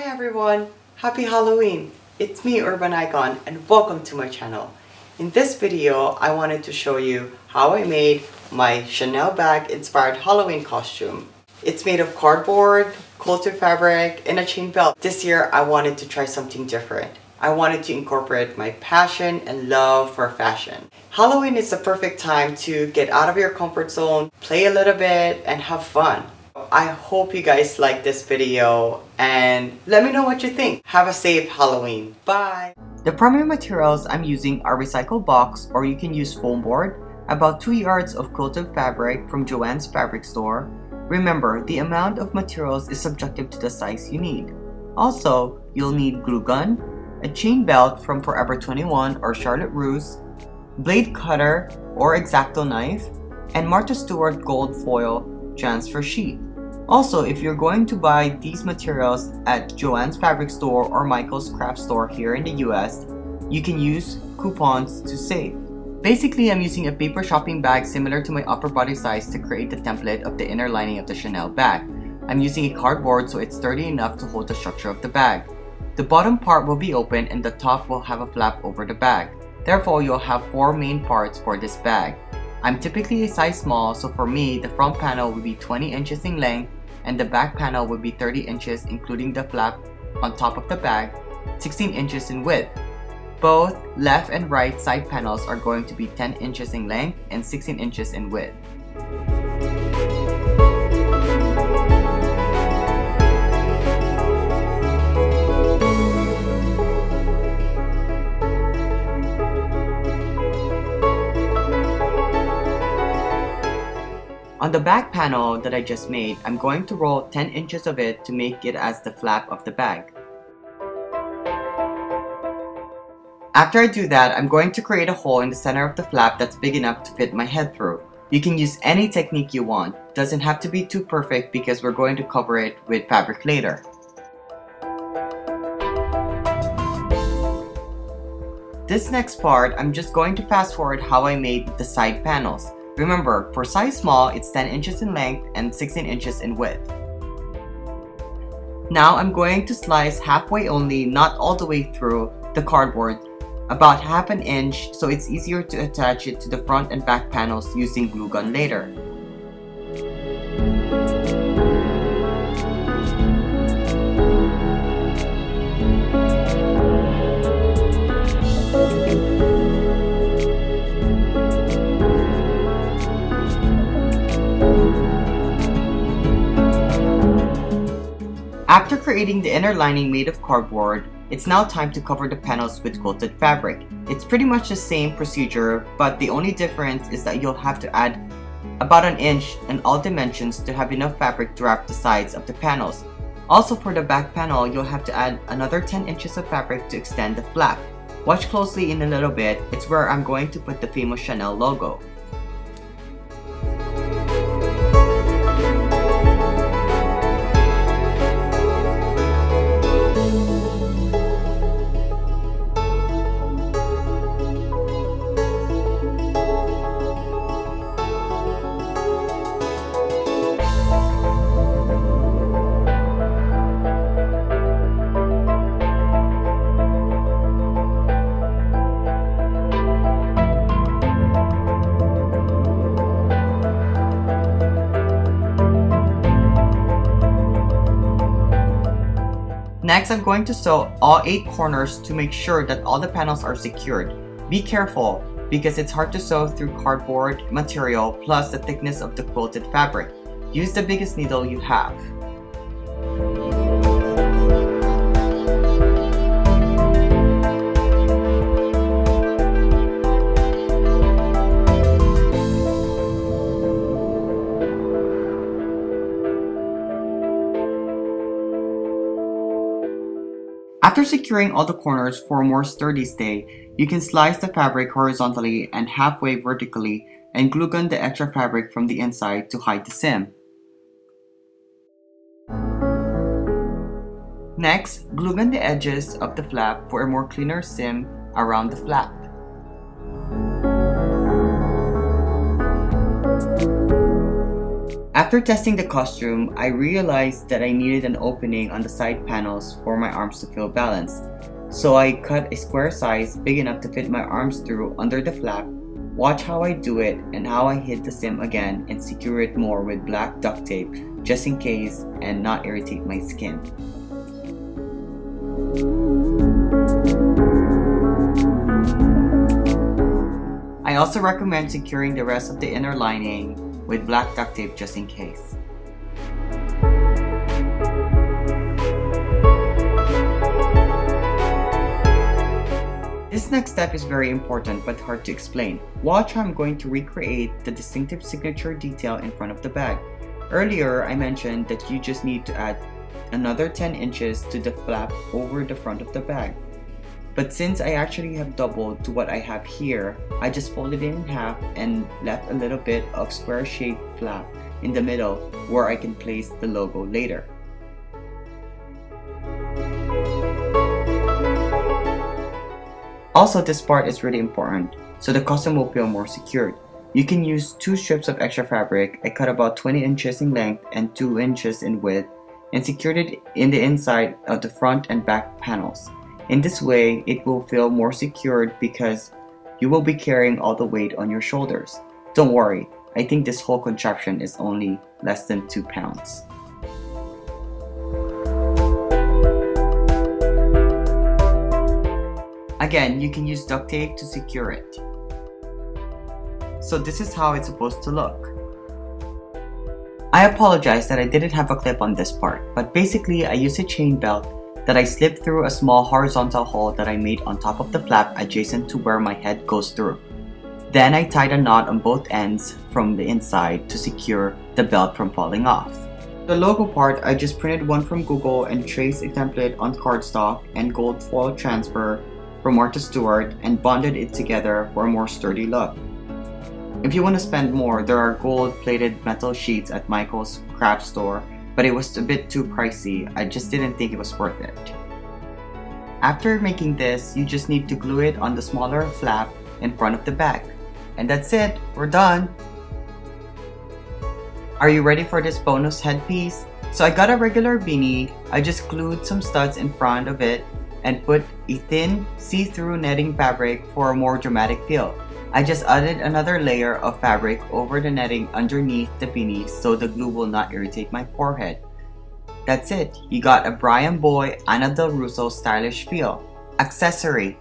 Everyone, happy Halloween! It's me, Urban Icon, and welcome to my channel. In this video, I wanted to show you how I made my Chanel bag inspired Halloween costume. It's made of cardboard, quilted fabric, and a chain belt. This year, I wanted to try something different. I wanted to incorporate my passion and love for fashion. Halloween is the perfect time to get out of your comfort zone, play a little bit, and have fun. I hope you guys like this video and let me know what you think. Have a safe Halloween. Bye! The primary materials I'm using are recycled box, or you can use foam board, about 2 yards of quilted fabric from Joann's fabric store. Remember, the amount of materials is subjective to the size you need. Also, you'll need glue gun, a chain belt from Forever 21 or Charlotte Russe, blade cutter or X-Acto knife, and Martha Stewart gold foil transfer sheet. Also, if you're going to buy these materials at Joann's fabric store or Michael's craft store here in the US, you can use coupons to save. Basically, I'm using a paper shopping bag similar to my upper body size to create the template of the inner lining of the Chanel bag. I'm using a cardboard so it's sturdy enough to hold the structure of the bag. The bottom part will be open and the top will have a flap over the bag. Therefore, you'll have 4 main parts for this bag. I'm typically a size small, so for me, the front panel will be 20 inches in length and the back panel will be 30 inches including the flap on top of the bag, 16 inches in width. Both left and right side panels are going to be 10 inches in length and 16 inches in width. On the back panel that I just made, I'm going to roll 10 inches of it to make it as the flap of the bag. After I do that, I'm going to create a hole in the center of the flap that's big enough to fit my head through. You can use any technique you want. It doesn't have to be too perfect because we're going to cover it with fabric later. This next part, I'm just going to fast forward how I made the side panels. Remember, for size small, it's 10 inches in length and 16 inches in width. Now I'm going to slice halfway only, not all the way through the cardboard, about half an inch so it's easier to attach it to the front and back panels using glue gun later. After creating the inner lining made of cardboard, it's now time to cover the panels with quilted fabric. It's pretty much the same procedure, but the only difference is that you'll have to add about an inch in all dimensions to have enough fabric to wrap the sides of the panels. Also, for the back panel, you'll have to add another 10 inches of fabric to extend the flap. Watch closely in a little bit, it's where I'm going to put the famous Chanel logo. Next, I'm going to sew all 8 corners to make sure that all the panels are secured. Be careful because it's hard to sew through cardboard material plus the thickness of the quilted fabric. Use the biggest needle you have. After securing all the corners for a more sturdy stay, you can slice the fabric horizontally and halfway vertically and glue gun the extra fabric from the inside to hide the seam. Next, glue gun the edges of the flap for a more cleaner seam around the flap. After testing the costume, I realized that I needed an opening on the side panels for my arms to feel balanced. So I cut a square size big enough to fit my arms through under the flap. Watch how I do it and how I hid the seam again and secure it more with black duct tape just in case and not irritate my skin. I also recommend securing the rest of the inner lining with black duct tape just in case. This next step is very important but hard to explain. Watch how I'm going to recreate the distinctive signature detail in front of the bag. Earlier, I mentioned that you just need to add another 10 inches to the flap over the front of the bag. But since I actually have doubled to what I have here, I just folded it in half and left a little bit of square shaped flap in the middle where I can place the logo later. Also, this part is really important, so the costume will feel more secured. You can use 2 strips of extra fabric. I cut about 20 inches in length and 2 inches in width and secured it in the inside of the front and back panels. In this way, it will feel more secured because you will be carrying all the weight on your shoulders. Don't worry, I think this whole contraption is only less than 2 pounds. Again, you can use duct tape to secure it. So this is how it's supposed to look. I apologize that I didn't have a clip on this part, but basically I used a chain belt that I slipped through a small horizontal hole that I made on top of the flap adjacent to where my head goes through. Then I tied a knot on both ends from the inside to secure the belt from falling off. The logo part, I just printed one from Google and traced a template on cardstock and gold foil transfer from Martha Stewart and bonded it together for a more sturdy look. If you want to spend more, there are gold-plated metal sheets at Michael's craft store, but it was a bit too pricey. I just didn't think it was worth it. After making this, you just need to glue it on the smaller flap in front of the bag. And that's it, we're done! Are you ready for this bonus headpiece? So I got a regular beanie. I just glued some studs in front of it and put a thin see-through netting fabric for a more dramatic feel. I just added another layer of fabric over the netting underneath the beanie so the glue will not irritate my forehead. That's it, you got a Brian Boy, Anna Del Russo stylish feel. Accessory.